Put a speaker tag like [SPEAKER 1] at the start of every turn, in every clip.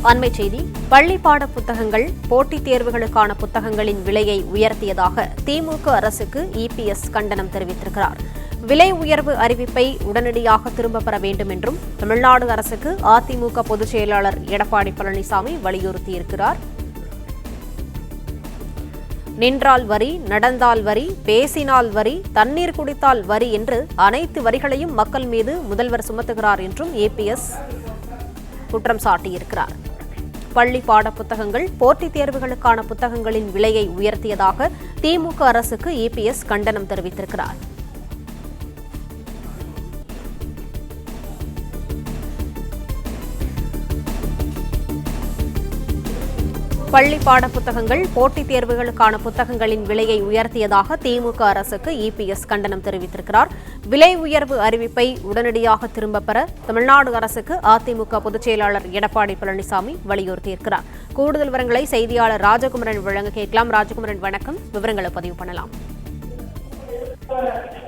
[SPEAKER 1] அண்மைச் செய்தி. பள்ளி பாட புத்தகங்கள், போட்டித் தேர்வுகளுக்கான புத்தகங்களின் விலையை உயர்த்தியதாக திமுக அரசுக்கு இபிஎஸ் கண்டனம் தெரிவித்திருக்கிறார். விலை உயர்வு அறிவிப்பை உடனடியாக திரும்பப் பெற வேண்டும் என்றும் தமிழ்நாடு அரசுக்கு அதிமுக பொதுச் செயலாளர் எடப்பாடி பழனிசாமி வலியுறுத்தியிருக்கிறார். நின்றால் வரி, நடந்தால் வரி, பேசினால் வரி, தண்ணீர் குடித்தால் வரி என்று அனைத்து வரிகளையும் மக்கள் மீது முதல்வர் சுமத்துகிறார் என்றும் இபிஎஸ் குற்றம் சாட்டியிருக்கிறார். பள்ளி பாட புத்தகங்கள், போட்டித் தேர்வுகளுக்கான புத்தகங்களின் விலையை உயர்த்தியதாக திமுக அரசுக்கு இபிஎஸ் கண்டனம் தெரிவித்திருக்கிறார். பள்ளி பாட புத்தகங்கள், போட்டித் தேர்வுகளுக்கான புத்தகங்களின் விலையை உயர்த்தியதாக திமுக அரசுக்கு இபிஎஸ் கண்டனம் தெரிவித்திருக்கிறார். விலை உயர்வு அறிவிப்பை உடனடியாக திரும்பப் பெற தமிழ்நாடு அரசுக்கு அதிமுக பொதுச் செயலாளர் எடப்பாடி பழனிசாமி வலியுறுத்தியிருக்கிறார். கூடுதல் விவரங்களை செய்தியாளர் ராஜகுமரன் வழங்க கேட்கலாம். ராஜகுமரன், வணக்கம். விவரங்களை பதிவு பண்ணலாம்.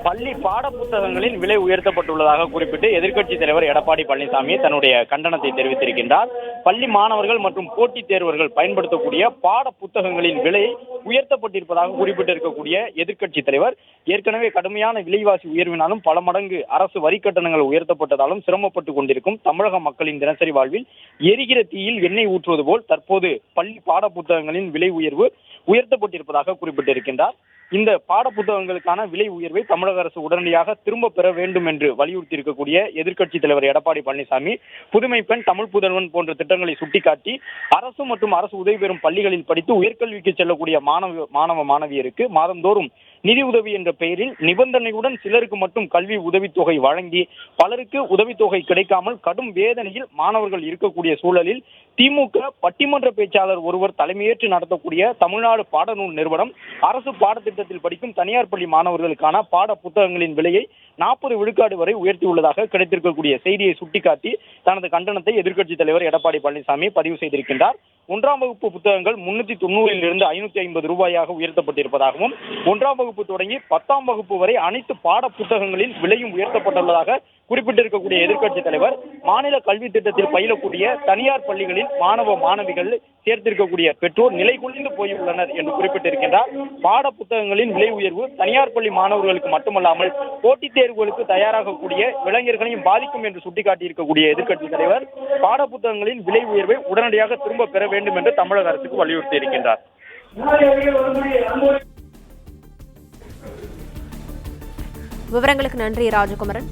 [SPEAKER 2] பள்ளி பாட புத்தகங்களின் விலை உயர்த்தப்பட்டுள்ளதாக குறிப்பிட்டு எதிர்க்கட்சித் தலைவர் எடப்பாடி பழனிசாமி தன்னுடைய கண்டனத்தை தெரிவித்திருக்கின்றார். பள்ளி மாணவர்கள் மற்றும் போட்டித் தேர்வர்கள் பயன்படுத்தக்கூடிய பாட புத்தகங்களின் விலை உயர்த்தப்பட்டிருப்பதாக குறிப்பிட்டிருக்கக்கூடிய எதிர்க்கட்சித் தலைவர், ஏற்கனவே கடுமையான விலைவாசி உயர்வினாலும் பல மடங்கு அரசு வரி கட்டணங்கள் உயர்த்தப்பட்டதாலும் சிரமப்பட்டுக் கொண்டிருக்கும் தமிழக மக்களின் தினசரி வாழ்வில் எரிகிற தீயில் எண்ணெய் ஊற்றுவது போல் தற்போது பள்ளி பாட புத்தகங்களின் விலை உயர்வு உயர்த்தப்பட்டிருப்பதாக குறிப்பிட்டிருக்கின்றார். இந்த பாட புத்தகங்களுக்கான விலை உயர்வை தமிழக அரசு உடனடியாக திரும்ப பெற வேண்டும் என்று வலியுறுத்தி இருக்கக்கூடிய எதிர்க்கட்சித் தலைவர் எடப்பாடி பழனிசாமி, புதுமை பெண், தமிழ் புதல்வன் போன்ற திட்டங்களை சுட்டிக்காட்டி அரசு மற்றும் அரசு உதவி பெறும் பள்ளிகளில் படித்து உயர்கல்விக்கு செல்லக்கூடிய மாணவ மாணவியருக்கு மாதந்தோறும் நிதி உதவி என்ற பெயரில் நிபந்தனையுடன் சிலருக்கு மட்டும் கல்வி உதவித்தொகை வழங்கி பலருக்கு உதவித்தொகை கிடைக்காமல் கடும் வேதனையில் மாணவர்கள் இருக்கக்கூடிய சூழலில் திமுக பட்டிமன்ற பேச்சாளர் ஒருவர் தலைமையேற்று நடத்தக்கூடிய தமிழ்நாடு பாடநூல் நிறுவனம் அரசு பாடத்திட்டத்தில் படிக்கும் தனியார் பள்ளி மாணவர்களுக்கான பாட புத்தகங்களின் விலையை 40 விழுக்காடு வரை உயர்த்தியுள்ளதாக கிடைத்திருக்கக்கூடிய செய்தியை சுட்டிக்காட்டி தனது கண்டனத்தை எதிர்க்கட்சித் தலைவர் எடப்பாடி பழனிசாமி பதிவு செய்திருக்கின்றார். 1ஆம் வகுப்பு புத்தகங்கள் 390 550 ரூபாயாக உயர்த்தப்பட்டிருப்பதாகவும் 1ஆம் வகுப்பு தொடங்கி 10ஆம் வகுப்பு வரை அனைத்து பாட புத்தகங்களின் விலையும் உயர்த்தப்பட்டுள்ளதாக குறிப்பிட்டிருக்கக்கூடிய எதிர்க்கட்சித் தலைவர், மாநில கல்வி திட்டத்தில் பயிலக்கூடிய தனியார் பள்ளிகளில் மாணவ மாணவிகள் சேர்த்திருக்கக்கூடிய பெற்றோர் நிலை குலைந்து போயுள்ளனர் என்று குறிப்பிட்டிருக்கின்றார். பாட புத்தகங்களின் விலை உயர்வு தனியார் பள்ளி மாணவர்களுக்கு மட்டுமல்லாமல் போட்டித் தேர்வுகளுக்கு தயாராகக்கூடிய இளைஞர்களையும் பாதிக்கும் என்று சுட்டிக்காட்டியிருக்கக்கூடிய எதிர்க்கட்சித் தலைவர், பாட புத்தகங்களின் விலை உயர்வை உடனடியாக திரும்ப பெற வேண்டும் என்று தமிழக அரசுக்கு வலியுறுத்தி இருக்கின்றார்.
[SPEAKER 1] விவரங்களுக்கு நன்றி ராஜகுமரன்.